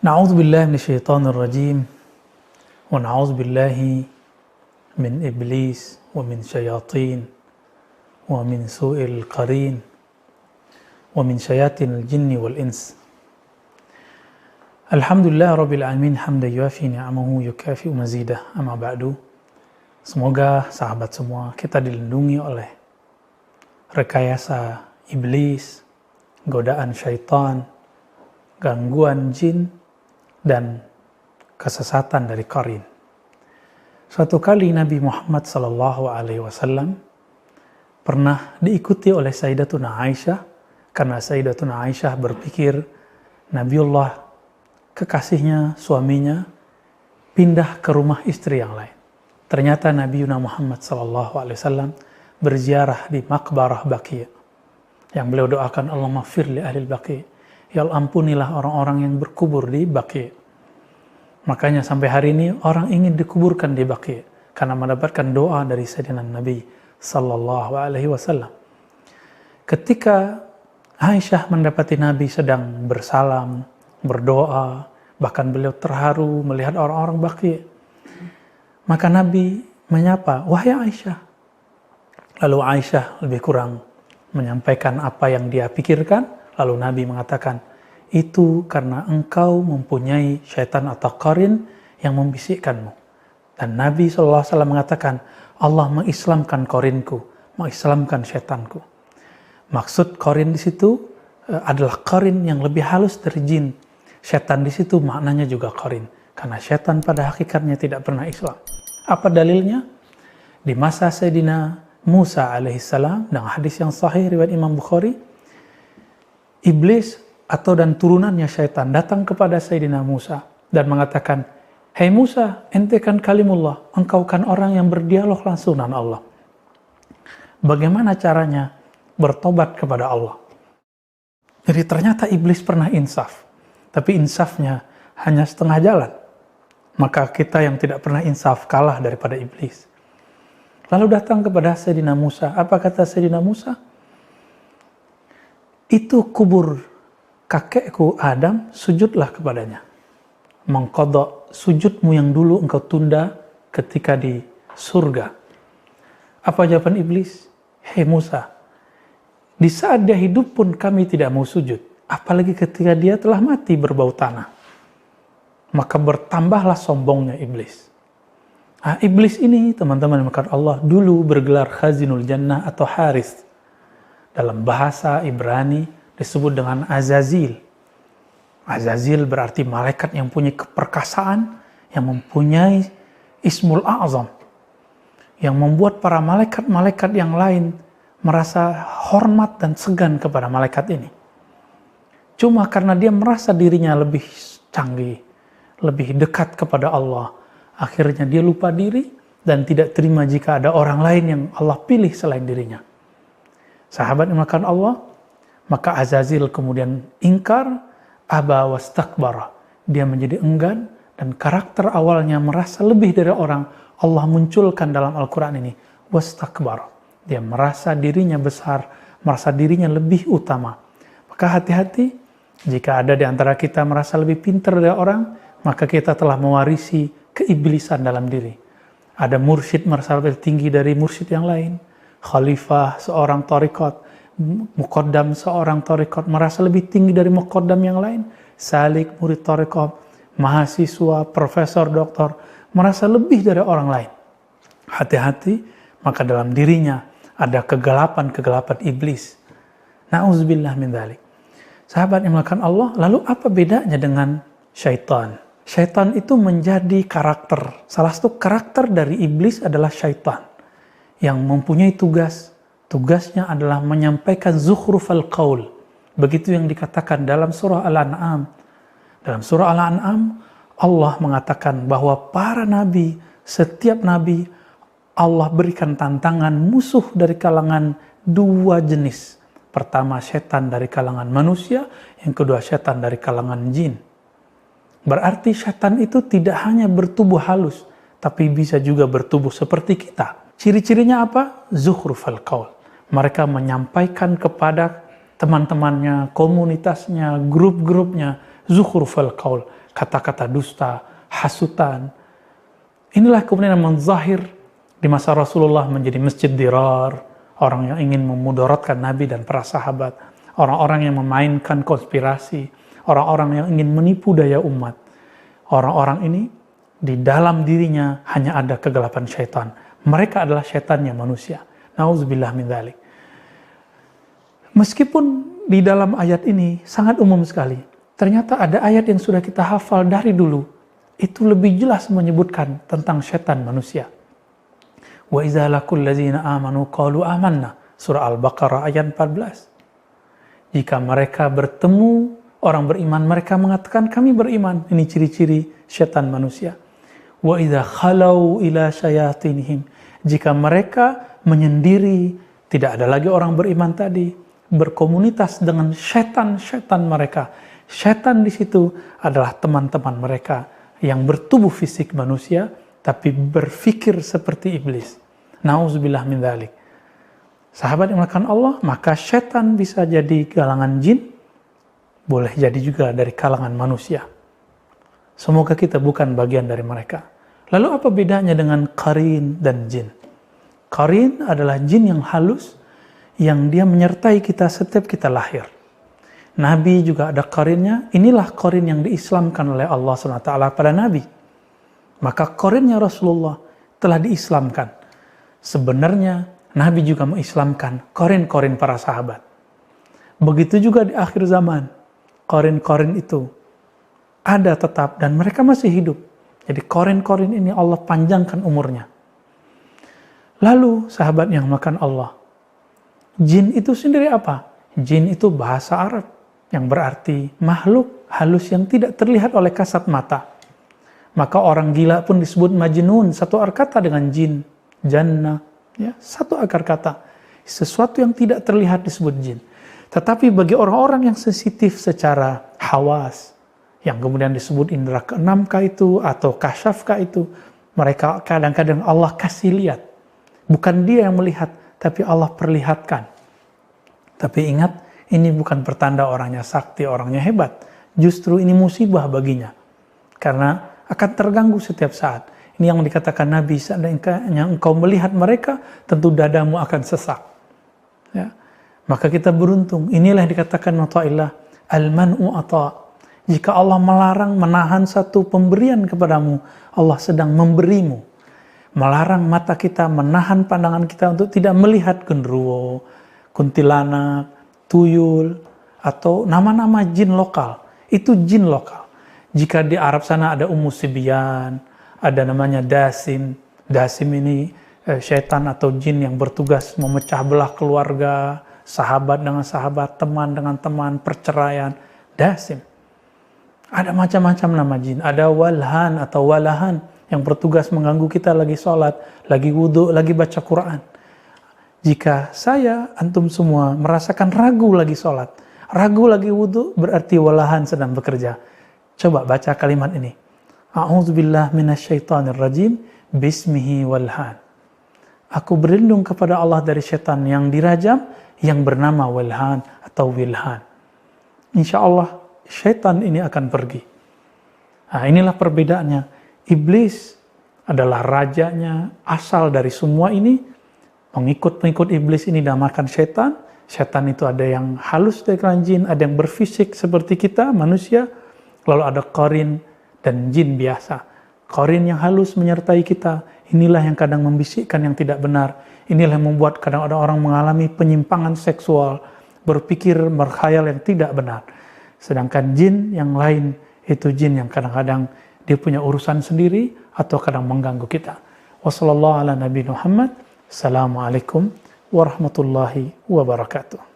نعوذ بالله من الشيطان الرجيم ونعوذ بالله من إبليس ومن شياطين ومن سوء القرين ومن شياطين الجن والإنس. الحمد لله رب العالمين حمدا يوافي نعمه يكافئ مزيده. Amma ba'du. Semoga sahabat semua kita dilindungi oleh rekayasa iblis, godaan syaitan, gangguan jin, dan kesesatan dari qarin. Suatu kali Nabi Muhammad SAW pernah diikuti oleh Sayyidatuna Aisyah, karena Sayyidatuna Aisyah berpikir Nabiullah, kekasihnya, suaminya, pindah ke rumah istri yang lain. Ternyata Nabiuna Muhammad SAW berziarah di Maqbarah Baqi', yang beliau doakan, Allahumma fir li ahlil Baqi', ya Allah ampunilah orang-orang yang berkubur di Baqi'. Makanya sampai hari ini orang ingin dikuburkan di Baqi' karena mendapatkan doa dari Sayyidina Nabi SAW. Ketika Aisyah mendapati Nabi sedang bersalam, berdoa, bahkan beliau terharu melihat orang-orang Baqi', maka Nabi menyapa, wahai Aisyah. Lalu Aisyah lebih kurang menyampaikan apa yang dia pikirkan. Lalu Nabi mengatakan, itu karena engkau mempunyai syaitan atau qarin yang membisikkanmu. Dan Nabi SAW mengatakan, Allah mengislamkan qarinku, mengislamkan syaitanku. Maksud qarin di situ adalah qarin yang lebih halus dari jin. Syaitan di situ maknanya juga qarin. Karena syaitan pada hakikatnya tidak pernah Islam. Apa dalilnya? Di masa Sayyidina Musa alaihissalam, dengan hadis yang sahih riwayat Imam Bukhari, iblis dan turunannya syaitan datang kepada Sayyidina Musa dan mengatakan, Hei Musa, ente kan kalimullah, engkau kan orang yang berdialog langsung dengan Allah. Bagaimana caranya bertobat kepada Allah? Jadi ternyata iblis pernah insaf, tapi insafnya hanya setengah jalan. Maka kita yang tidak pernah insaf kalah daripada iblis. Lalu datang kepada Sayyidina Musa. Apa kata Sayyidina Musa? Itu kubur kakekku Adam, sujudlah kepadanya. Mengqadha sujudmu yang dulu engkau tunda ketika di surga. Apa jawaban iblis? Hei Musa, di saat dia hidup pun kami tidak mau sujud. Apalagi ketika dia telah mati berbau tanah. Maka bertambahlah sombongnya iblis. Nah, iblis ini, teman-teman yang dimaksud Allah, dulu bergelar Khazinul Jannah atau Haris. Dalam bahasa Ibrani disebut dengan Azazil. Azazil berarti malaikat yang punya keperkasaan, yang mempunyai Ismul A'zam, yang membuat para malaikat-malaikat yang lain merasa hormat dan segan kepada malaikat ini. Cuma karena dia merasa dirinya lebih canggih, lebih dekat kepada Allah, akhirnya dia lupa diri dan tidak terima jika ada orang lain yang Allah pilih selain dirinya. Sahabat yang dimuliakan Allah, maka Azazil kemudian ingkar, aba wastakbara. Dia menjadi enggan dan karakter awalnya merasa lebih dari orang, Allah munculkan dalam Al-Quran ini, wastakbara. Dia merasa dirinya besar, merasa dirinya lebih utama. Maka hati-hati, jika ada di antara kita merasa lebih pintar dari orang, maka kita telah mewarisi keiblisan dalam diri. Ada mursyid merasa lebih tinggi dari mursyid yang lain. Khalifah seorang thariqat, muqaddam seorang thariqat merasa lebih tinggi dari muqaddam yang lain. Salik, murid thariqat, mahasiswa, profesor, doktor merasa lebih dari orang lain. Hati-hati, maka dalam dirinya ada kegelapan-kegelapan iblis. Na'udzubillah min dzalik. Sahabat yang dimuliakan Allah, lalu apa bedanya dengan syaitan? Syaitan itu menjadi karakter. Salah satu karakter dari iblis adalah syaitan yang mempunyai tugas. Tugasnya adalah menyampaikan zukhrufal qaul. Begitu yang dikatakan dalam surah Al-An'am. Dalam surah Al-An'am, Allah mengatakan bahwa para nabi, setiap nabi, Allah berikan tantangan musuh dari kalangan dua jenis. Pertama, syaitan dari kalangan manusia. Yang kedua, syaitan dari kalangan jin. Berarti syaitan itu tidak hanya bertubuh halus, tapi bisa juga bertubuh seperti kita. Ciri-cirinya apa? Zukhrufal qaul. Mereka menyampaikan kepada teman-temannya, komunitasnya, grup-grupnya, zukhrufal qaul. kata-kata dusta, hasutan. Inilah kemudian yang menzahir di masa Rasulullah menjadi masjid dirar, orang yang ingin memudaratkan Nabi dan para sahabat, orang-orang yang memainkan konspirasi, orang-orang yang ingin menipu daya umat. Orang-orang ini di dalam dirinya hanya ada kegelapan syaitan. Mereka adalah syaitannya manusia. Nauzubillah min dzalik. Meskipun di dalam ayat ini sangat umum sekali, ternyata ada ayat yang sudah kita hafal dari dulu. Itu lebih jelas menyebutkan tentang syaitan manusia. Wa idza laqul ladzina amanu qalu amanna. Surah Al-Baqarah ayat 14. Jika mereka bertemu orang beriman, mereka mengatakan kami beriman. Ini ciri-ciri syaitan manusia. Wa idza khalau ila syayatinihim. Jika mereka menyendiri, tidak ada lagi orang beriman tadi, berkomunitas dengan syaitan-syaitan mereka. Syaitan di situ adalah teman-teman mereka yang bertubuh fisik manusia, tapi berfikir seperti iblis. Nauzubillah min dzalik. Sahabat yang melakukan Allah, maka syaitan bisa jadi kalangan jin, boleh jadi juga dari kalangan manusia. Semoga kita bukan bagian dari mereka. Lalu apa bedanya dengan qarin dan jin? Qarin adalah jin yang halus, yang dia menyertai kita setiap kita lahir. Nabi juga ada qarinnya. Inilah qarin yang diislamkan oleh Allah SWT pada Nabi. Maka qarinnya Rasulullah telah diislamkan. Sebenarnya Nabi juga mengislamkan qarin-qarin para sahabat. Begitu juga di akhir zaman. Qarin-qarin itu ada tetap dan mereka masih hidup. Jadi qarin-qarin ini Allah panjangkan umurnya. Lalu sahabat yang makan Allah. Jin itu sendiri apa? Jin itu bahasa Arab yang berarti makhluk halus yang tidak terlihat oleh kasat mata. Maka orang gila pun disebut majnun, satu akar kata dengan jin, jannah, ya, satu akar kata. Sesuatu yang tidak terlihat disebut jin. Tetapi bagi orang-orang yang sensitif secara hawas, yang kemudian disebut indera keenam kah itu atau kasyaf kah itu, mereka kadang-kadang Allah kasih lihat. Bukan dia yang melihat, tapi Allah perlihatkan. Tapi ingat, ini bukan pertanda orangnya sakti, orangnya hebat. Justru ini musibah baginya. Karena akan terganggu setiap saat. Ini yang dikatakan Nabi, seandainya engkau melihat mereka, tentu dadamu akan sesak. Ya. Maka kita beruntung. Inilah yang dikatakan Ta'illah, al-man'u ata'. Jika Allah melarang, menahan satu pemberian kepadamu, Allah sedang memberimu. Melarang mata kita, menahan pandangan kita untuk tidak melihat genderuwo, kuntilanak, tuyul, atau nama-nama jin lokal. Itu jin lokal. Jika di Arab sana ada Ummu Sibyan, ada namanya Dasim. Dasim ini syaitan atau jin yang bertugas memecah belah keluarga, sahabat dengan sahabat, teman dengan teman, perceraian. Dasim. Ada macam-macam nama jin. Ada Walhan atau Walahan yang bertugas mengganggu kita lagi sholat, lagi wudhu, lagi baca Quran. Jika saya, antum semua merasakan ragu lagi sholat, ragu lagi wudhu, berarti Walahan sedang bekerja. Coba baca kalimat ini. A'udzubillah minasyaitonirrajim, bismihi Walhan. Aku berlindung kepada Allah dari syaitan yang dirajam, yang bernama Walhan atau Wilhan. Insya Allah, syaitan ini akan pergi. Nah, inilah perbedaannya. Iblis adalah rajanya, asal dari semua ini. Pengikut-pengikut iblis ini dinamakan syaitan. Syaitan itu ada yang halus dari kalangan jin, ada yang berfisik seperti kita, manusia. Lalu ada qarin dan jin biasa. Qarin yang halus menyertai kita. Inilah yang kadang membisikkan yang tidak benar. Inilah yang membuat kadang ada orang mengalami penyimpangan seksual, berpikir, berkhayal yang tidak benar. Sedangkan jin yang lain, itu jin yang kadang-kadang dia punya urusan sendiri atau kadang mengganggu kita. Wassallallahu ala Nabi Muhammad. Assalamualaikum warahmatullahi wabarakatuh.